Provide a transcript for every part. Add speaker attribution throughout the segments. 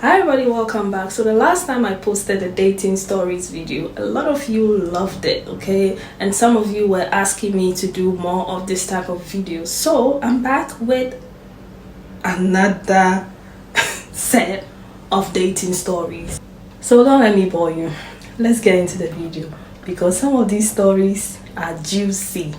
Speaker 1: Hi everybody, welcome back. So the last time I posted a dating stories video, a lot of you loved it, okay? And some of you were asking me to do more of this type of videos. So I'm back with another set of dating stories. So don't let me bore you. Let's get into the video because some of these stories are juicy.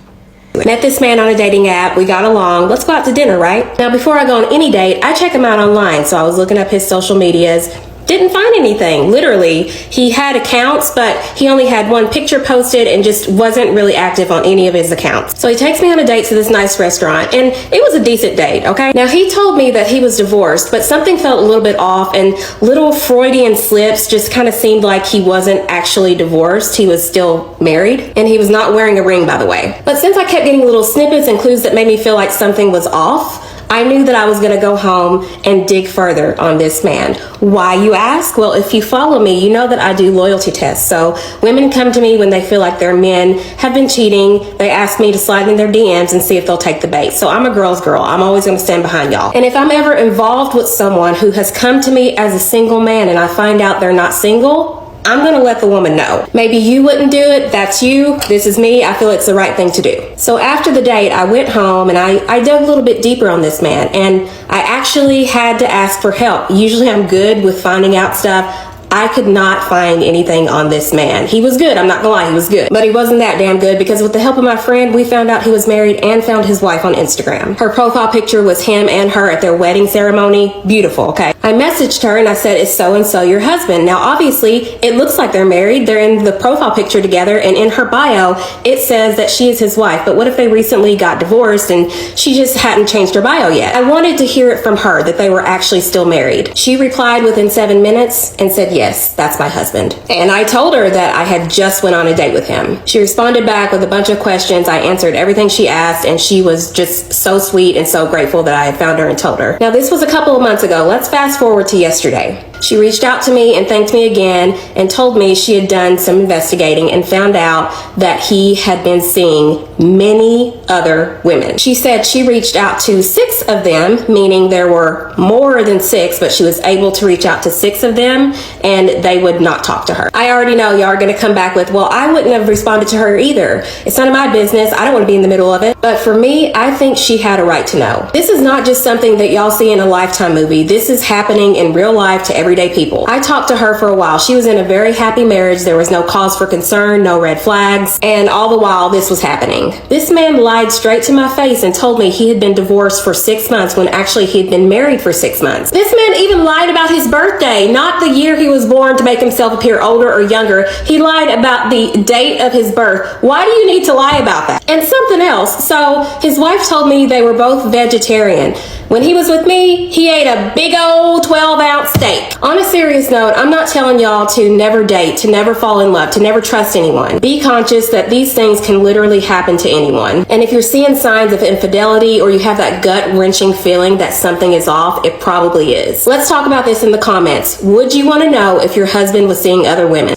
Speaker 2: Met this man on a dating app. We got along. Let's go out to dinner, right? Now, before I go on any date, I check him out online. So I was looking up his social medias. Didn't find anything. Literally, he had accounts, but he only had one picture posted and just wasn't really active on any of his accounts. So he takes me on a date to this nice restaurant, and it was a decent date, okay? Now, he told me that he was divorced, but something felt a little bit off, and little Freudian slips just kind of seemed like he wasn't actually divorced. He was still married, and he was not wearing a ring, by the way. But since I kept getting little snippets and clues that made me feel like something was off, I knew that I was going to go home and dig further on this man. Why, you ask? Well, if you follow me, you know that I do loyalty tests. So women come to me when they feel like their men have been cheating. They ask me to slide in their DMs and see if they'll take the bait. So I'm a girl's girl. I'm always going to stand behind y'all. And if I'm ever involved with someone who has come to me as a single man and I find out they're not single, I'm gonna let the woman know. Maybe you wouldn't do it, that's you, this is me, I feel it's the right thing to do. So after the date, I went home and I dug a little bit deeper on this man, and I actually had to ask for help. Usually I'm good with finding out stuff. I could not find anything on this man. He was good, I'm not gonna lie, he was good. But he wasn't that damn good because with the help of my friend, we found out he was married and found his wife on Instagram. Her profile picture was him and her at their wedding ceremony. Beautiful, okay? I messaged her and I said, is so-and-so your husband? Now, obviously, it looks like they're married. They're in the profile picture together, and in her bio, it says that she is his wife. But what if they recently got divorced and she just hadn't changed her bio yet? I wanted to hear it from her that they were actually still married. She replied within 7 minutes and said, yes, that's my husband. And I told her that I had just went on a date with him. She responded back with a bunch of questions. I answered everything she asked, and she was just so sweet and so grateful that I had found her and told her. Now, this was a couple of months ago. Let's fast forward to yesterday. She reached out to me and thanked me again and told me she had done some investigating and found out that he had been seeing many other women. She said she reached out to 6 of them, meaning there were more than 6, but she was able to reach out to 6 of them and they would not talk to her. I already know y'all are going to come back with, well, I wouldn't have responded to her either. It's none of my business. I don't want to be in the middle of it. But for me, I think she had a right to know. This is not just something that y'all see in a Lifetime movie. This is happening in real life to everyday people. I talked to her for a while. She was in a very happy marriage. There was no cause for concern, no red flags, and all the while this was happening. This man lied straight to my face and told me he had been divorced for 6 months when actually he had been married for 6 months. This man even lied about his birthday, not the year he was born to make himself appear older or younger. He lied about the date of his birth. Why do you need to lie about that? And something else. So his wife told me they were both vegetarian. When he was with me, he ate a big old 12-ounce steak. On a serious note, I'm not telling y'all to never date, to never fall in love, to never trust anyone. Be conscious that these things can literally happen to anyone. And if you're seeing signs of infidelity or you have that gut-wrenching feeling that something is off, it probably is. Let's talk about this in the comments. Would you want to know if your husband was seeing other women?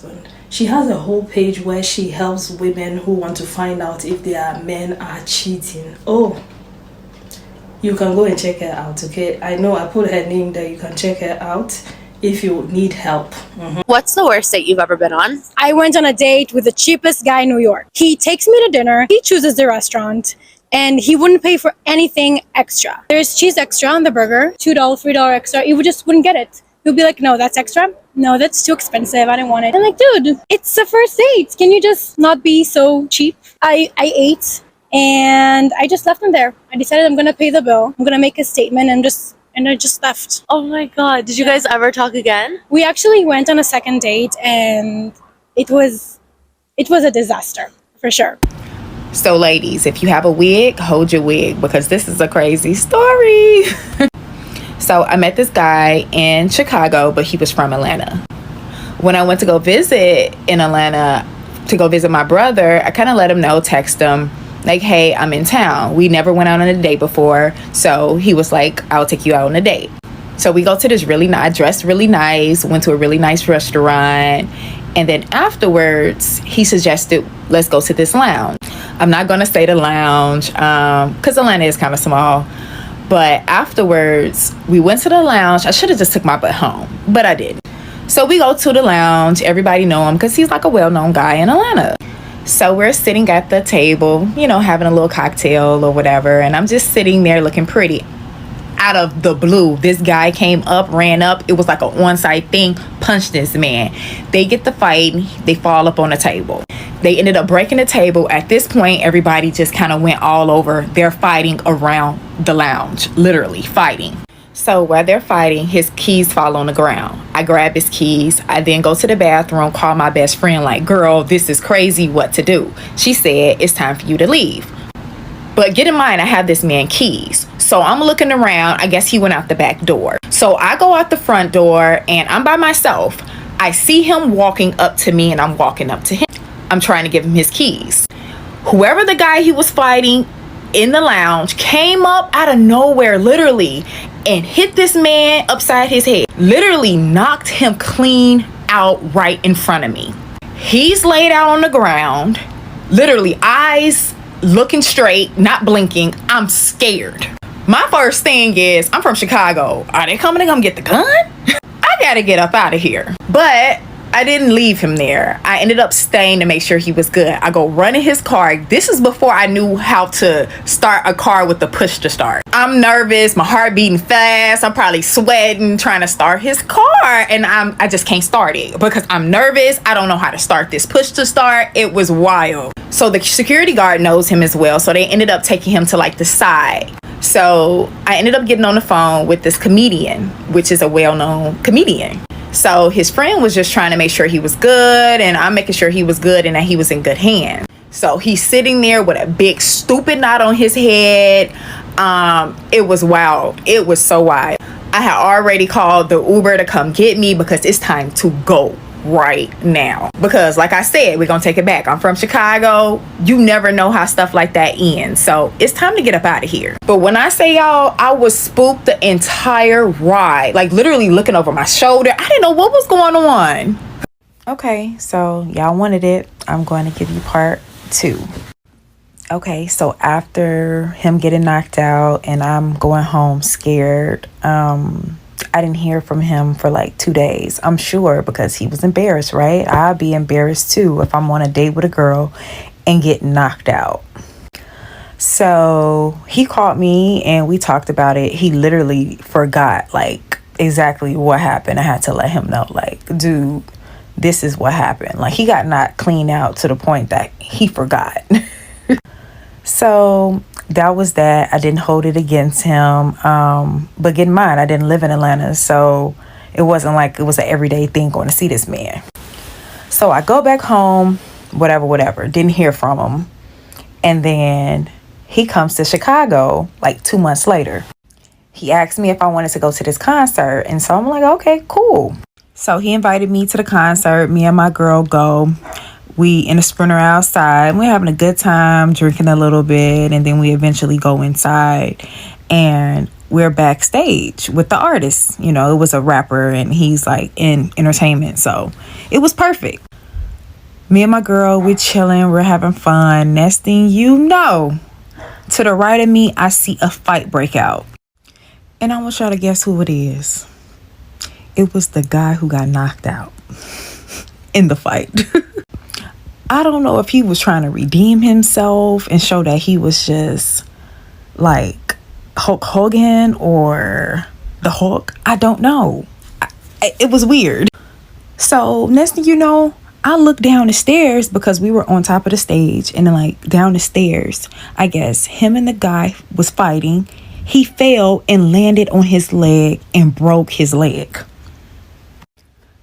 Speaker 1: She has a whole page where she helps women who want to find out if their men are cheating. Oh, you can go and check her out, okay? I know I put her name there. You can check her out if you need help.
Speaker 3: What's the worst date you've ever been on?
Speaker 4: I went on a date with the cheapest guy in New York. He takes me to dinner, he chooses the restaurant, and he wouldn't pay for anything extra. There's cheese extra on the burger, $2, $3 extra. You just wouldn't get it. He'll be like, no, that's extra. No, that's too expensive. I didn't want it. I'm like, dude, it's the first date. Can you just not be so cheap? I ate and I just left him there. I decided I'm going to pay the bill. I'm going to make a statement and I just left.
Speaker 3: Oh my God. Did you guys ever talk again?
Speaker 4: We actually went on a second date and it was a disaster for sure.
Speaker 5: So ladies, if you have a wig, hold your wig because this is a crazy story. So I met this guy in Chicago, but he was from Atlanta. When I went to go visit in Atlanta to go visit my brother, I kind of let him know, text him, like, hey, I'm in town. We never went out on a date before. So he was like, I'll take you out on a date. So we go to this really nice, dressed really nice, went to a really nice restaurant. And then afterwards, he suggested, let's go to this lounge. I'm not going to say the lounge because Atlanta is kind of small. But afterwards, we went to the lounge. I should have just took my butt home, but I didn't. So we go to the lounge. Everybody know him because he's like a well-known guy in Atlanta. So we're sitting at the table, you know, having a little cocktail or whatever. And I'm just sitting there looking pretty. Out of the blue, this guy came up, ran up. It was like an on-site thing, punched this man. They get the fight. They fall up on the table. They ended up breaking the table. At this point, everybody just kind of went all over. They're fighting around the lounge, literally fighting. So while they're fighting, his keys fall on the ground. I grab his keys. I then go to the bathroom, call my best friend like, girl, this is crazy, what to do? She said, it's time for you to leave. But get in mind, I have this man keys. So I'm looking around. I guess he went out the back door. So I go out the front door and I'm by myself. I see him walking up to me and I'm walking up to him. I'm trying to give him his keys. Whoever the guy he was fighting in the lounge came up out of nowhere, literally, and hit this man upside his head. Literally knocked him clean out right in front of me. He's laid out on the ground, literally eyes looking straight, not blinking. I'm scared. My first thing is, I'm from Chicago. Are they coming to come get the gun? I gotta get up out of here. But I didn't leave him there. I ended up staying to make sure he was good. I go run in his car. This is before I knew how to start a car with the push to start. I'm nervous, my heart beating fast. I'm probably sweating trying to start his car, and I just can't start it because I'm nervous. I don't know how to start this push to start. It was wild. So the security guard knows him as well. So they ended up taking him to like the side. So I ended up getting on the phone with this comedian, which is a well-known comedian. So his friend was just trying to make sure he was good, and I'm making sure he was good and that he was in good hands. So he's sitting there with a big stupid knot on his head. It was wild. It was so wild. I had already called the Uber to come get me because it's time to go right now. Because like I said, we're gonna take it back. I'm from Chicago. You never know how stuff like that ends. So it's time to get up out of here. But when I say y'all, I was spooked the entire ride. Like literally looking over my shoulder. I didn't know what was going on. Okay, so y'all wanted it. I'm going to give you part 2. Okay, so after him getting knocked out and I'm going home scared, I didn't hear from him for like 2 days. I'm sure because he was embarrassed, right? I'd be embarrassed too if I'm on a date with a girl and get knocked out. So he called me and we talked about it. He literally forgot like exactly what happened. I had to let him know like, dude, this is what happened. Like he got knocked clean out to the point that he forgot. So that was that. I didn't hold it against him. But get in mind, I didn't live in Atlanta. So it wasn't like it was an everyday thing going to see this man. So I go back home, whatever. Didn't hear from him. And then he comes to Chicago like 2 months later. He asked me if I wanted to go to this concert. And so I'm like, okay, cool. So he invited me to the concert. Me and my girl go. We in a Sprinter outside. We're having a good time, drinking a little bit, and then we eventually go inside and we're backstage with the artist. You know, it was a rapper and he's like in entertainment, so it was perfect. Me and my girl, we're chilling, we're having fun. Next thing you know, to the right of me, I see a fight break out. And I want y'all to guess who it is. It was the guy who got knocked out in the fight. I don't know if he was trying to redeem himself and show that he was just like Hulk Hogan or the Hulk. I don't know. It was weird. So next thing you know, I look down the stairs because we were on top of the stage, and then like down the stairs, I guess him and the guy was fighting. He fell and landed on his leg and broke his leg.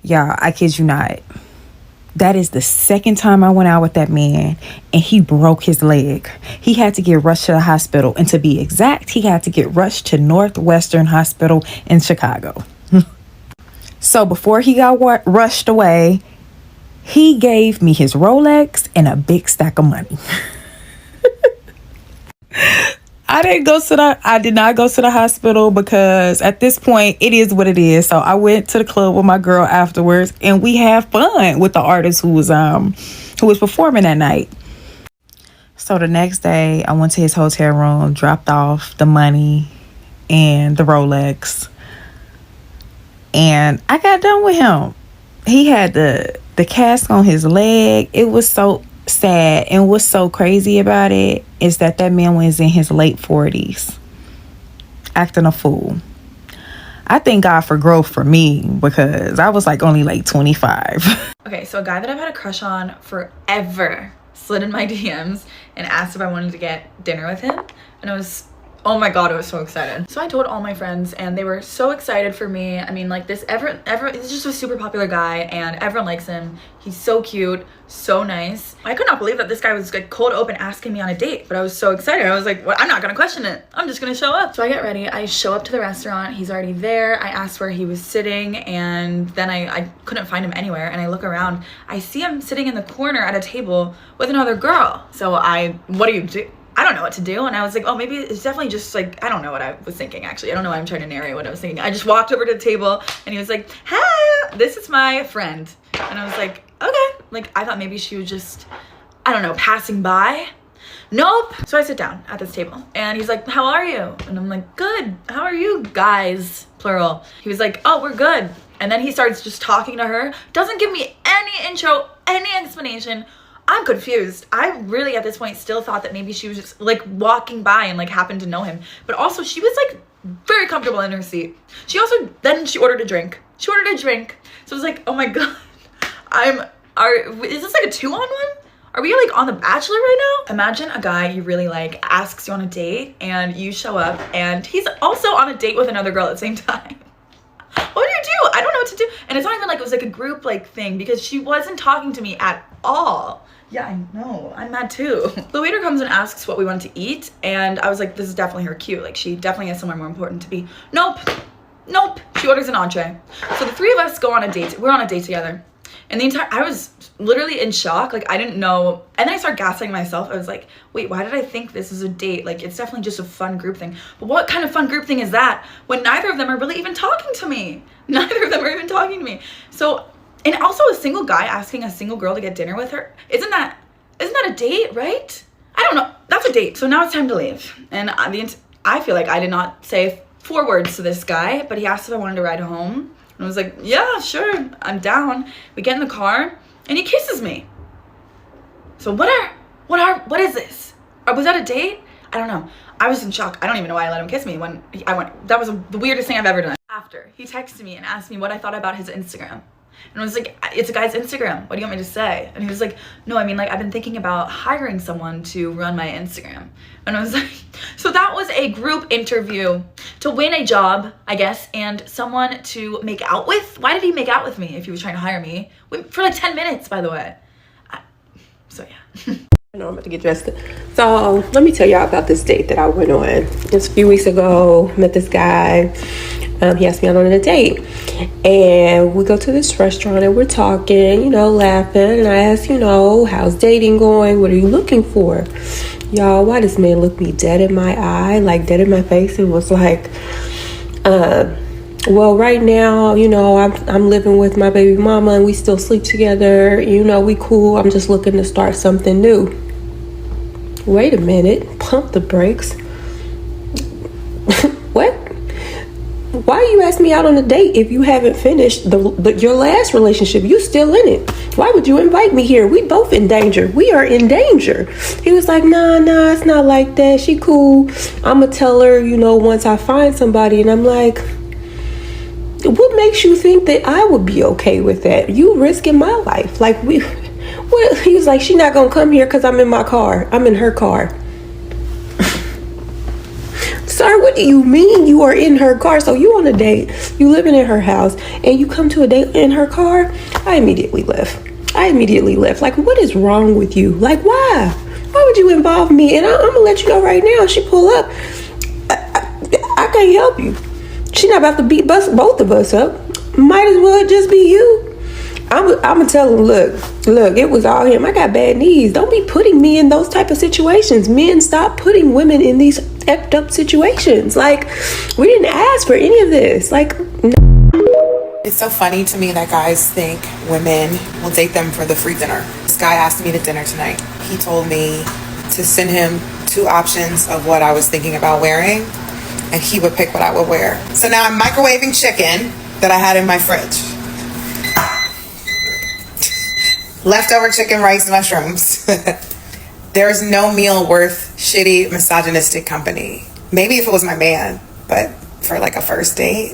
Speaker 5: Y'all, I kid you not. That is the second time I went out with that man and he broke his leg. He had to get rushed to the hospital. And to be exact, he had to get rushed to Northwestern Hospital in Chicago. So before he got rushed away, he gave me his Rolex and a big stack of money. I did not go to the hospital because at this point it is what it is. So I went to the club with my girl afterwards and we had fun with the artist who was performing that night. So the next day I went to his hotel room, dropped off the money, and the Rolex. And I got done with him. He had the cast on his leg. It was so sad. And what's so crazy about it is that man was in his late 40s acting a fool. I thank God for growth for me, because I was like only like 25.
Speaker 6: Okay, so a guy that I've had a crush on forever slid in my DMs and asked if I wanted to get dinner with him. And it was, oh my God, I was so excited. So I told all my friends and they were so excited for me. I mean, like this, he's just a super popular guy and everyone likes him. He's so cute, so nice. I could not believe that this guy was like cold open asking me on a date, but I was so excited. I was like, well, I'm not gonna question it. I'm just gonna show up. So I get ready, I show up to the restaurant. He's already there. I asked where he was sitting and then I couldn't find him anywhere. And I look around, I see him sitting in the corner at a table with another girl. So what do you do? I don't know what to do. And I was like, oh, maybe it's definitely just like, I don't know what I was thinking, actually. I don't know why I'm trying to narrate what I was thinking. I just walked over to the table and he was like, hey, this is my friend. And I was like, okay. Like, I thought maybe she was just, I don't know, passing by. Nope. So I sit down at this table and he's like, how are you? And I'm like, good. How are you guys? Plural. He was like, oh, we're good. And then he starts just talking to her. Doesn't give me any intro, any explanation. I'm confused. I really at this point still thought that maybe she was just like walking by and like happened to know him. But also she was like very comfortable in her seat. She ordered a drink. So I was like, oh my God, is this like a 2-on-1? Are we like on The Bachelor right now? Imagine a guy you really like asks you on a date and you show up and he's also on a date with another girl at the same time. What do you do? I don't know what to do. And it's not even like it was like a group like thing because she wasn't talking to me at all. Yeah, I know. I'm mad too. The waiter comes and asks what we want to eat. And I was like, this is definitely her cue. Like she definitely has somewhere more important to be. Nope. She orders an entree. So the three of us go on a date. We're on a date together. And I was literally in shock. Like I didn't know. And then I started gaslighting myself. I was like, wait, why did I think this is a date? Like it's definitely just a fun group thing. But what kind of fun group thing is that when neither of them are really even talking to me? So, and also a single guy asking a single girl to get dinner with her. Isn't that a date, right? I don't know. That's a date. So now it's time to leave. And I feel like I did not say 4 words to this guy, but he asked if I wanted to ride home. And I was like, yeah, sure, I'm down. We get in the car and he kisses me. So what is this? Was that a date? I don't know. I was in shock. I don't even know why I let him kiss me when that was the weirdest thing I've ever done. After, he texted me and asked me what I thought about his Instagram. And I was like, it's a guy's Instagram. What do you want me to say? And he was like, no, I mean, like, I've been thinking about hiring someone to run my Instagram. And I was like, so that was a group interview to win a job, I guess, and someone to make out with? Why did he make out with me if he was trying to hire me? For like 10 minutes, by the way. So, yeah.
Speaker 2: I know I'm about to get dressed. So let me tell y'all about this date that I went on. It's a few weeks ago. Met this guy. He asked me out on a date. And we go to this restaurant and we're talking, laughing. And I asked, how's dating going? What are you looking for? Y'all, why this man looked me dead in my eye, like dead in my face, and was like, well, right now, I'm living with my baby mama and we still sleep together. We cool. I'm just looking to start something new. Wait a minute. Pump the brakes. What? Why you ask me out on a date if you haven't finished your last relationship? You still in it. Why would you invite me here? We both in danger. We are in danger. He was like, nah, it's not like that. She cool. I'ma tell her, once I find somebody. And I'm like, what makes you think that I would be okay with that? You risking my life. Like what? He was like, she not gonna come here because I'm in my car. I'm in her car. Sir, what do you mean you are in her car? So you on a date, you living in her house, and you come to a date in her car? I immediately left. Like, what is wrong with you? Like, why? Why would you involve me? And I'm gonna let you know right now, she pull up. I can't help you. She not about to beat both of us up. Might as well just be you. I'm gonna tell him, look, it was all him. I got bad knees. Don't be putting me in those type of situations. Men, stop putting women in these effed up situations. Like, we didn't ask for any of this. Like, no.
Speaker 7: It's so funny to me that guys think women will date them for the free dinner. This guy asked me to dinner tonight. He told me to send him 2 options of what I was thinking about wearing. and he would pick what I would wear. So now I'm microwaving chicken that I had in my fridge. Leftover chicken, rice, mushrooms. There's no meal worth shitty, misogynistic company. Maybe if it was my man, but for like a first date,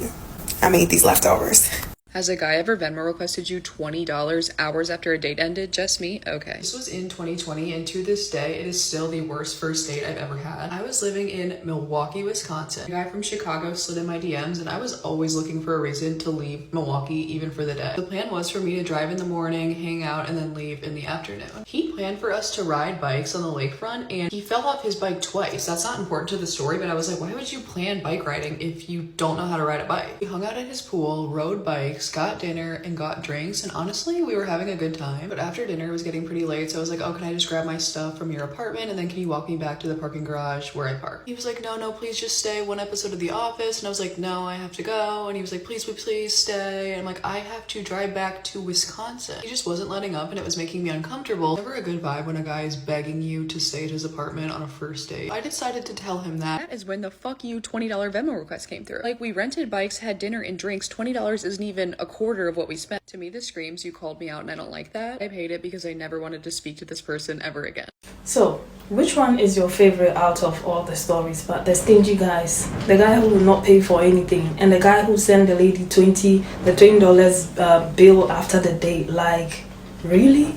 Speaker 7: I'm gonna eat these leftovers.
Speaker 8: Has a guy ever Venmo requested you $20 hours after a date ended? Just me? Okay. This was in 2020, and to this day, it is still the worst first date I've ever had. I was living in Milwaukee, Wisconsin. A guy from Chicago slid in my DMs, and I was always looking for a reason to leave Milwaukee, even for the day. The plan was for me to drive in the morning, hang out, and then leave in the afternoon. He planned for us to ride bikes on the lakefront, and he fell off his bike twice. That's not important to the story, but I was like, why would you plan bike riding if you don't know how to ride a bike? We hung out at his pool, rode bikes, got dinner, and got drinks, and honestly we were having a good time. But after dinner it was getting pretty late, so I was like, oh, can I just grab my stuff from your apartment, and then can you walk me back to the parking garage where I park? He was like, no, please just stay one episode of The Office. And I was like, no, I have to go. And he was like, please stay. And I'm like, I have to drive back to Wisconsin. He just wasn't letting up, and it was making me uncomfortable. Never a good vibe when a guy is begging you to stay at his apartment on a first date. I decided to tell him that is when the fuck you $20 Venmo request came through. Like, we rented bikes, had dinner and drinks. $20 isn't even a quarter of what we spent. To me, this screams you called me out, and I don't like that. I paid it because I never wanted to speak to this person ever again.
Speaker 1: So, which one is your favorite out of all the stories? But the stingy guys, the guy who will not pay for anything, and the guy who sent the lady the $20 bill after the date. Like, really?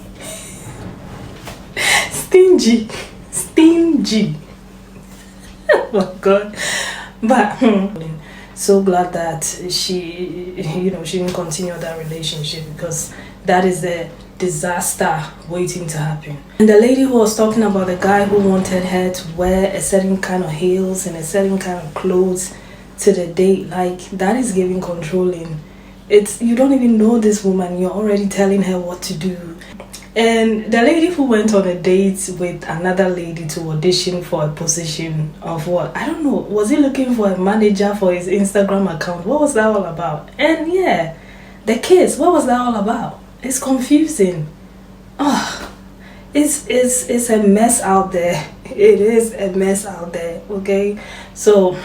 Speaker 1: Stingy. Oh my god. But so glad that she didn't continue that relationship, because that is a disaster waiting to happen. And the lady who was talking about the guy who wanted her to wear a certain kind of heels and a certain kind of clothes to the date, like, that is giving controlling. You don't even know this woman, you're already telling her what to do. And the lady who went on a date with another lady to audition for a position of what? I don't know. Was he looking for a manager for his Instagram account? What was that all about? And yeah, the kids, what was that all about? It's confusing. Oh, it's a mess out there. It is a mess out there, okay? So,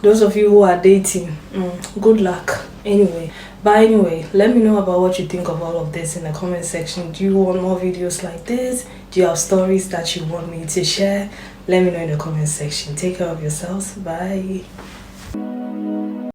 Speaker 1: those of you who are dating, good luck. Anyway, let me know about what you think of all of this in the comment section. Do you want more videos like this? Do you have stories that you want me to share? Let me know in the comment section. Take care of yourselves. Bye.